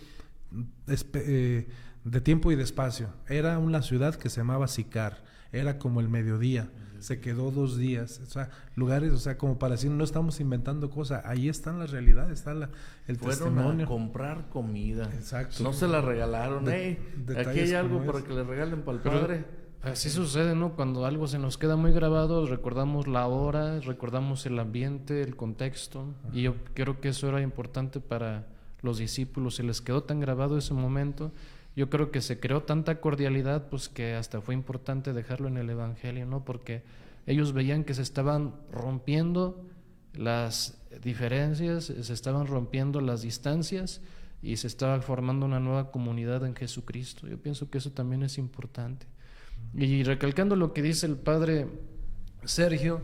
de tiempo y de espacio. Era una ciudad que se llamaba Sicar, era como el mediodía, se quedó 2 días, o sea, lugares, o sea, como para decir, no estamos inventando cosas, ahí están las realidades, está el fueron testimonio. A comprar comida. Exacto. No se la regalaron, aquí hay algo para que le regalen para el Padre. Así sucede, ¿no? Cuando algo se nos queda muy grabado, recordamos la hora, recordamos el ambiente, el contexto. Ajá. Y yo creo que eso era importante para los discípulos, se les quedó tan grabado ese momento. Yo creo que se creó tanta cordialidad, pues que hasta fue importante dejarlo en el Evangelio, ¿no? Porque ellos veían que se estaban rompiendo las diferencias, se estaban rompiendo las distancias, y se estaba formando una nueva comunidad en Jesucristo. Yo pienso que eso también es importante. Y recalcando lo que dice el padre Sergio,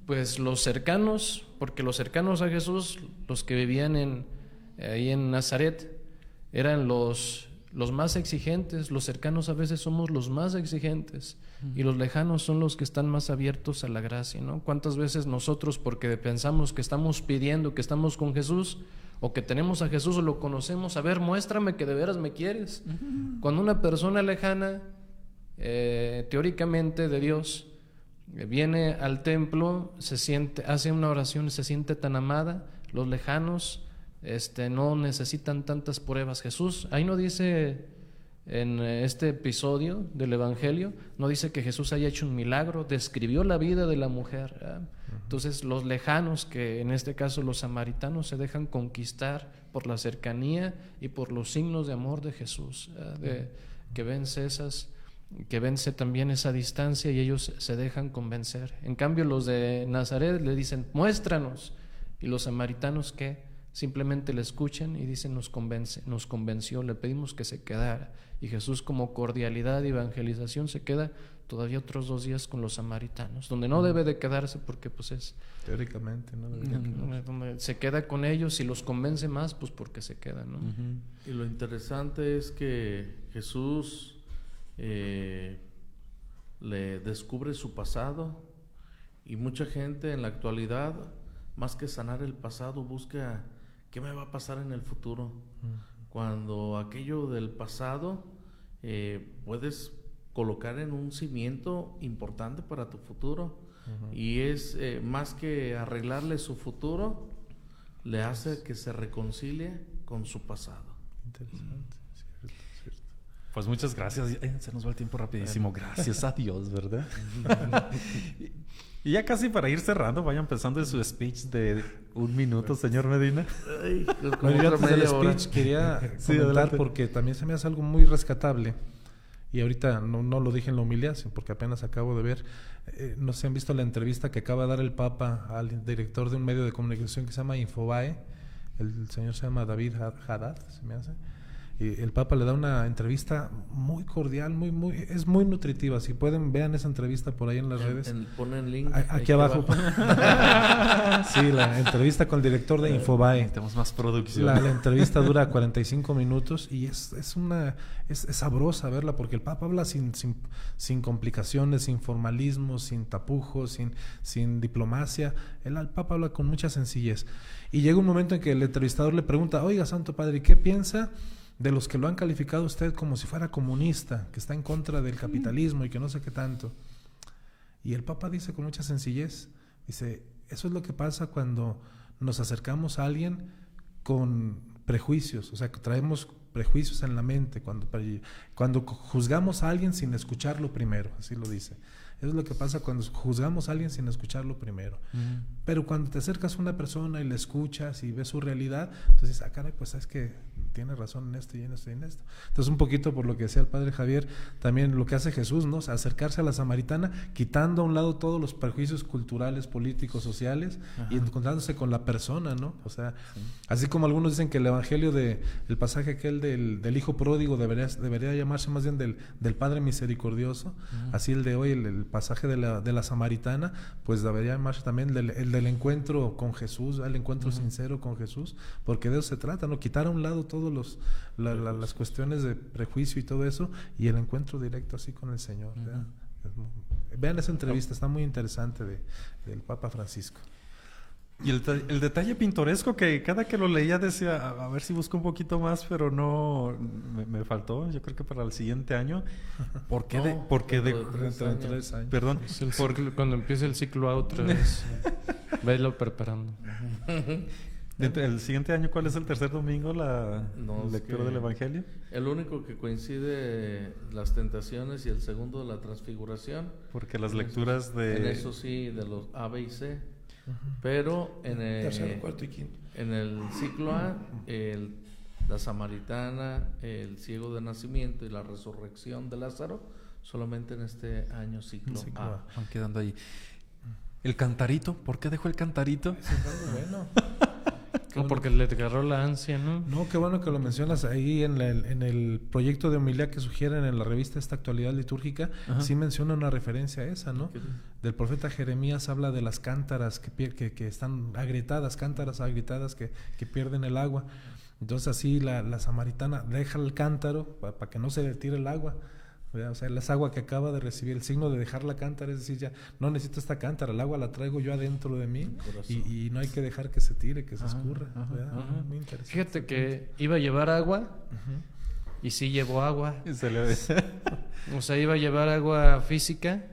pues los cercanos, porque los cercanos a Jesús, los que vivían ahí en Nazaret, eran los más exigentes. Los cercanos a veces somos los más exigentes, y los lejanos son los que están más abiertos a la gracia, ¿no? ¿Cuántas veces nosotros, porque pensamos que estamos pidiendo, que estamos con Jesús, o que tenemos a Jesús o lo conocemos, a ver, muéstrame que de veras me quieres? Cuando una persona lejana, teóricamente de Dios, viene al templo, hace una oración y se siente tan amada, los lejanos no necesitan tantas pruebas. Jesús, ahí no dice en este episodio del Evangelio, no dice que Jesús haya hecho un milagro, describió la vida de la mujer, ¿verdad? Entonces los lejanos, que en este caso los samaritanos, se dejan conquistar por la cercanía y por los signos de amor de Jesús, que vence también esa distancia, y ellos se dejan convencer. En cambio los de Nazaret le dicen, muéstranos, y los samaritanos, ¿qué? Simplemente le escuchan y dicen, nos convenció, le pedimos que se quedara. Y Jesús, como cordialidad y evangelización, se queda todavía otros 2 días con los samaritanos, donde no debe de quedarse, porque pues es... Teóricamente no debería donde se queda con ellos y los convence más, pues porque se queda, ¿no? Y lo interesante es que Jesús le descubre su pasado, y mucha gente en la actualidad, más que sanar el pasado, busca qué me va a pasar en el futuro. Cuando aquello del pasado puedes colocar en un cimiento importante para tu futuro, y es más que arreglarle su futuro, le hace que se reconcilie con su pasado. Interesante. Cierto. Pues muchas gracias. Se nos va el tiempo rapidísimo. Gracias a Dios, ¿verdad? Y ya casi para ir cerrando, vaya empezando su speech de 1 minuto, señor Medina. Ay, antes del speech quería comentar, porque también se me hace algo muy rescatable, Y ahorita no lo dije en la homilía, porque apenas acabo de ver, no sé si han visto la entrevista que acaba de dar el Papa al director de un medio de comunicación que se llama Infobae. El señor se llama David Haddad, se me hace. Y el Papa le da una entrevista muy cordial, es muy nutritiva. Si pueden, vean esa entrevista por ahí en las redes. Ponen link aquí abajo. Sí, la entrevista con el director de Infobae. Necesitamos más producción. La entrevista dura 45 minutos y es sabrosa verla, porque el Papa habla sin complicaciones, sin formalismo, sin tapujos, sin diplomacia. El Papa habla con mucha sencillez. Y llega un momento en que el entrevistador le pregunta: oiga, Santo Padre, ¿qué piensa de los que lo han calificado usted como si fuera comunista, que está en contra del capitalismo y que no sé qué tanto? Y el Papa dice con mucha sencillez, dice: eso es lo que pasa cuando nos acercamos a alguien con prejuicios, o sea, que traemos prejuicios en la mente, cuando juzgamos a alguien sin escucharlo primero, así lo dice. Eso es lo que pasa cuando juzgamos a alguien sin escucharlo primero. Pero cuando te acercas a una persona y le escuchas y ves su realidad, entonces, caray, pues es que tiene razón en esto y en esto y en esto. Entonces, un poquito por lo que decía el Padre Javier, también lo que hace Jesús, ¿no? O sea, acercarse a la samaritana, quitando a un lado todos los prejuicios culturales, políticos, sociales, y encontrándose con la persona, ¿no? O sea, así como algunos dicen que el evangelio el pasaje aquel del hijo pródigo debería llamarse más bien del Padre misericordioso, así el de hoy, el pasaje de la samaritana, pues debería llamarse también el del encuentro con Jesús, el encuentro sincero con Jesús, porque de eso se trata, ¿no? Quitar a un lado todos las cuestiones de prejuicio y todo eso, y el encuentro directo así con el Señor. Vean esa entrevista, está muy interesante del Papa Francisco. Y el detalle pintoresco que cada que lo leía decía, a ver si busco un poquito más, pero no, me faltó. Yo creo que para el siguiente año. ¿Por qué? Dentro de 3 años. Perdón. Cuando empiece el ciclo A otra vez, velo preparando. ¿El siguiente año cuál es el tercer domingo, la lectura del Evangelio? El único que coincide las tentaciones y el segundo la transfiguración. Porque las lecturas de... En eso sí, de los A, B y C. Pero en el tercero, cuarto y quinto. En el ciclo A, la samaritana, el ciego de nacimiento y la resurrección de Lázaro, solamente en este año ciclo A. Van quedando ahí. El cantarito, ¿por qué dejó el cantarito? Bueno. No, porque le agarró la ansia, ¿no? No, qué bueno que lo mencionas ahí en el proyecto de homilía que sugieren en la revista esta Actualidad Litúrgica. Sí menciona una referencia a esa, ¿no? Del profeta Jeremías habla de las cántaras que están agrietadas, cántaras agrietadas que pierden el agua. Entonces así la samaritana deja el cántaro para que no se le tire el agua. O sea, es agua que acaba de recibir. El signo de dejar la cántara es decir, ya no necesito esta cántara, el agua la traigo yo adentro de mí y no hay que dejar que se tire, que se escurra. Muy interesante. Fíjate que iba a llevar agua y sí llevó agua. O sea, iba a llevar agua física,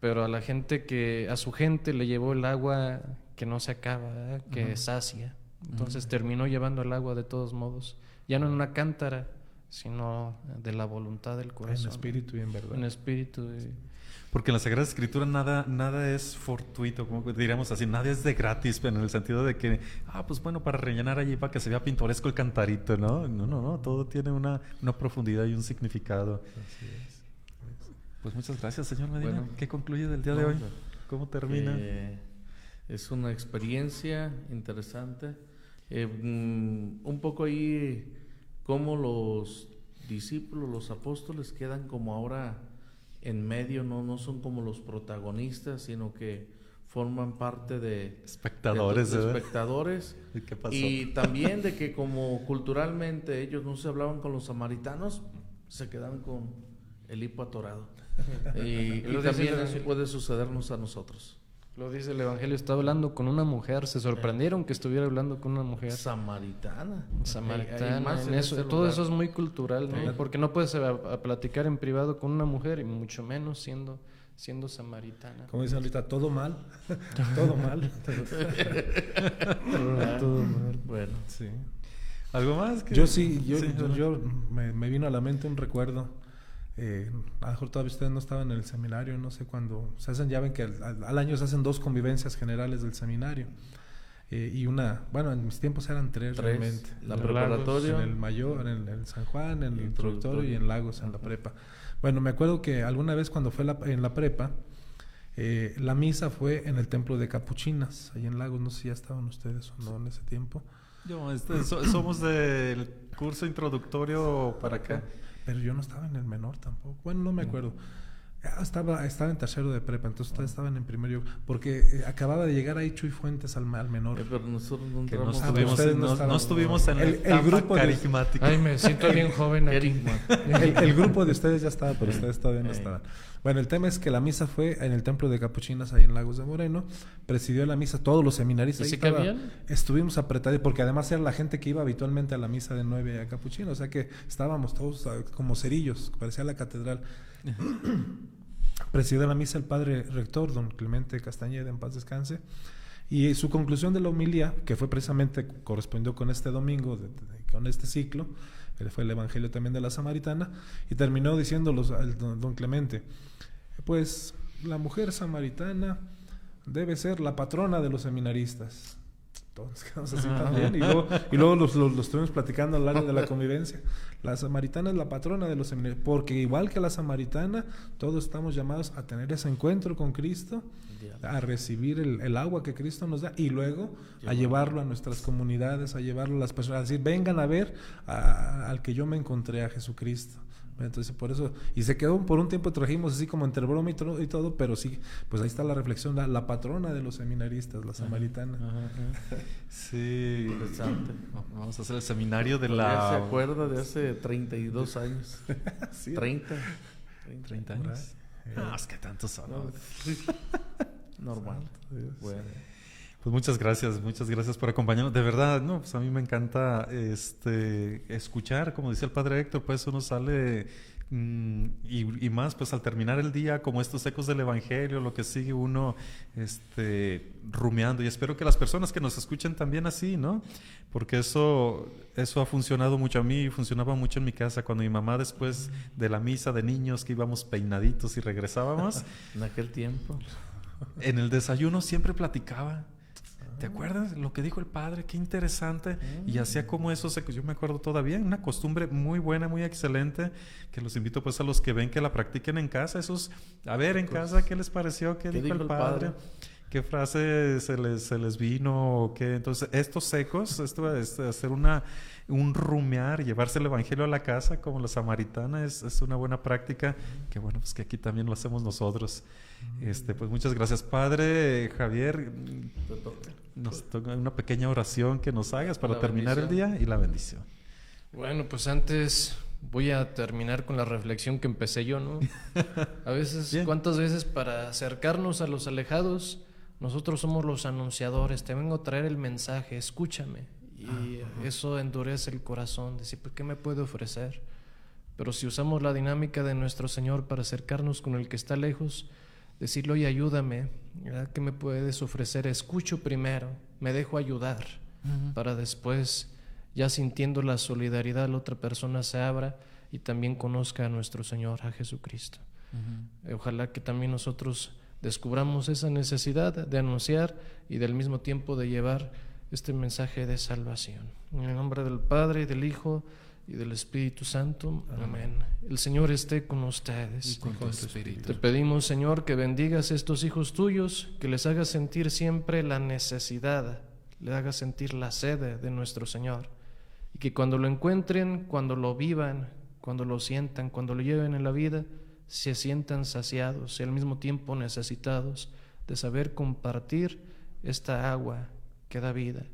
pero a su gente le llevó el agua que no se acaba, ¿verdad? Que sacia. Entonces terminó llevando el agua de todos modos, ya no en una cántara, sino de la voluntad del corazón. En espíritu y en verdad. En espíritu. Porque en la Sagrada Escritura nada es fortuito, como diríamos así, nada es de gratis, pero en el sentido de que, pues bueno, para rellenar allí, para que se vea pintoresco el cantarito, ¿no? No, todo tiene una profundidad y un significado. Así es. Pues muchas gracias, señor Medina. Bueno, ¿Qué concluye del día de hoy? ¿Cómo termina? Es una experiencia interesante. Un poco ahí cómo los discípulos, los apóstoles quedan como ahora en medio, no son como los protagonistas, sino que forman parte de espectadores. ¿Qué pasó? Y también de que como culturalmente ellos no se hablaban con los samaritanos, se quedaban con el hipo atorado. y también eso puede sucedernos a nosotros. Lo dice el Evangelio, está hablando con una mujer, se sorprendieron que estuviera hablando con una mujer. Samaritana. En eso, todo eso es muy cultural, ¿no? Porque no puedes a platicar en privado con una mujer, y mucho menos siendo samaritana. Como dicen ahorita, todo mal. Todo mal. Todo mal. Bueno, sí. ¿Algo más? Yo me vino a la mente un recuerdo. A lo mejor todavía ustedes no estaban en el seminario, no sé cuándo se hacen, ya ven que al año se hacen 2 convivencias generales del seminario. y una, bueno, en mis tiempos eran tres realmente. La preparatoria, en el mayor, en el San Juan, en el introductorio y en Lagos, en la prepa. Bueno, me acuerdo que alguna vez cuando fue en la prepa, la misa fue en el templo de Capuchinas, ahí en Lagos. No sé si ya estaban ustedes o no en ese tiempo. Somos del curso introductorio para acá. Pero yo no estaba en el menor tampoco. Bueno, no me acuerdo. Estaba en tercero de prepa, entonces ustedes estaban en primero, porque acababa de llegar ahí Chuy Fuentes al menor. Pero nosotros no estuvimos en el grupo carismático. Ay, me siento bien joven aquí. El grupo de ustedes ya estaba, pero ustedes todavía no estaban. Bueno, el tema es que la misa fue en el templo de Capuchinas, ahí en Lagos de Moreno. Presidió la misa todos los seminaristas. ¿Sí que habían? Estuvimos apretados, porque además era la gente que iba habitualmente a la misa de 9 a Capuchino. O sea que estábamos todos como cerillos, parecía la catedral. Presidió la misa el padre rector, don Clemente Castañeda, en paz descanse. Y su conclusión de la homilía, que fue precisamente, correspondió con este domingo, con este ciclo, fue el evangelio también de la Samaritana, y terminó diciéndolos al don Clemente, pues la mujer samaritana debe ser la patrona de los seminaristas. Todos quedamos así también, y luego los estuvimos platicando a lo largo de la convivencia. La samaritana es la patrona de los seminaristas, porque igual que la samaritana, todos estamos llamados a tener ese encuentro con Cristo, a recibir el agua que Cristo nos da, y luego a llevarlo a nuestras comunidades, a llevarlo a las personas, a decir, vengan a ver al que yo me encontré, a Jesucristo. Entonces por eso, y se quedó por un tiempo, trajimos así como entre broma y todo, pero sí, pues ahí está la reflexión, la patrona de los seminaristas, la samaritana. Sí, interesante. Vamos a hacer el seminario de ¿Se acuerda de hace 32 años? Sí, 30 años. Es que tantos son. Normal. Bueno. Pues muchas gracias por acompañarnos. De verdad, no, pues a mí me encanta escuchar, como decía el padre Héctor, pues uno sale y más, pues al terminar el día, como estos ecos del evangelio, lo que sigue uno rumiando, y espero que las personas que nos escuchen también así, ¿no? Porque eso ha funcionado mucho a mí, funcionaba mucho en mi casa, cuando mi mamá después de la misa de niños que íbamos peinaditos y regresábamos. En aquel tiempo. En el desayuno siempre platicaba. ¿Te acuerdas lo que dijo el padre? Qué interesante. Y hacía como eso, yo me acuerdo todavía, una costumbre muy buena, muy excelente, que los invito pues a los que ven que la practiquen en casa. A ver en casa, ¿qué les pareció? ¿Qué dijo el padre? ¿Qué frase se les vino? ¿O qué? Entonces, estos ecos, hacer un rumear, llevarse el evangelio a la casa como la samaritana es una buena práctica, que bueno, pues que aquí también lo hacemos nosotros. Pues muchas gracias, padre Javier. Nos toca una pequeña oración que nos hagas para terminar el día y la bendición. Bueno, pues antes voy a terminar con la reflexión que empecé yo, ¿no? A veces, bien. ¿Cuántas veces para acercarnos a los alejados, nosotros somos los anunciadores? Te vengo a traer el mensaje, escúchame. Y eso endurece el corazón, decir, ¿por qué me puede ofrecer? Pero si usamos la dinámica de nuestro Señor para acercarnos con el que está lejos, decirle, oye, ayúdame, ¿verdad? ¿Qué me puedes ofrecer? Escucho primero, me dejo ayudar, para después, ya sintiendo la solidaridad, la otra persona se abra y también conozca a nuestro Señor, a Jesucristo. Ojalá que también nosotros descubramos esa necesidad de anunciar y del mismo tiempo de llevar este mensaje de salvación. En el nombre del Padre, y del Hijo, y del Espíritu Santo. Amén. El Señor esté con ustedes. Y con tu espíritu. Te pedimos, Señor, que bendigas a estos hijos tuyos, que les hagas sentir siempre la necesidad, les hagas sentir la sed de nuestro Señor, y que cuando lo encuentren, cuando lo vivan, cuando lo sientan, cuando lo lleven en la vida, se sientan saciados y al mismo tiempo necesitados de saber compartir esta agua que da vida.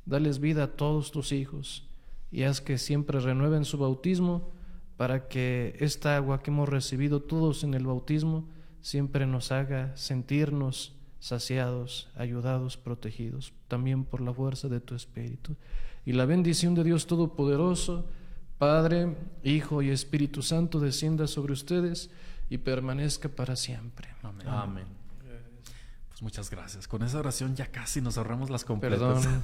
Dales vida a todos tus hijos y haz que siempre renueven su bautismo, para que esta agua que hemos recibido todos en el bautismo siempre nos haga sentirnos saciados, ayudados, protegidos, también por la fuerza de tu Espíritu. Y la bendición de Dios Todopoderoso, Padre, Hijo y Espíritu Santo, descienda sobre ustedes y permanezca para siempre. Amén. Amén. Pues muchas gracias. Con esa oración ya casi nos ahorramos las completas. Perdón.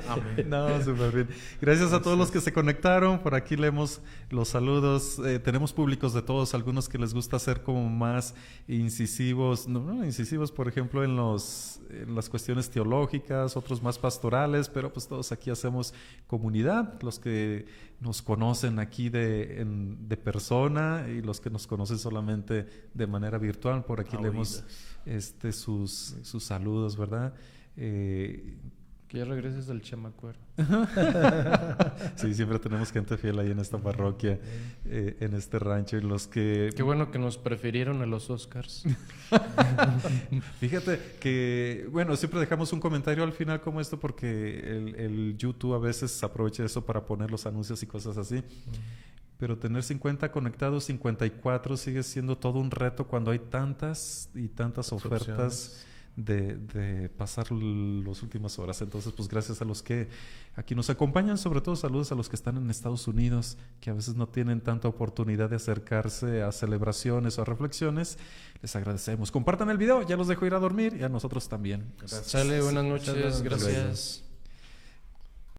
Amén. No, súper bien. Gracias a todos los que se conectaron. Por aquí leemos los saludos. Tenemos públicos de todos, algunos que les gusta ser como más incisivos, no incisivos, por ejemplo, en las cuestiones teológicas, otros más pastorales, pero pues todos aquí hacemos comunidad, los que nos conocen aquí de persona y los que nos conocen solamente de manera virtual. Por aquí leemos sus saludos, ¿verdad? Que ya regreses al chamacuero. Sí, siempre tenemos gente fiel ahí en esta parroquia, en este rancho, y los que... Qué bueno que nos prefirieron a los Oscars. Fíjate que, bueno, siempre dejamos un comentario al final como esto porque el YouTube a veces aprovecha eso para poner los anuncios y cosas así. Pero tener 50 conectados, 54 sigue siendo todo un reto cuando hay tantas y tantas ofertas de pasar las últimas horas. Entonces, pues gracias a los que aquí nos acompañan, sobre todo saludos a los que están en Estados Unidos, que a veces no tienen tanta oportunidad de acercarse a celebraciones o a reflexiones. Les agradecemos. Compartan el video, ya los dejo ir a dormir y a nosotros también. Sale, buenas noches, gracias.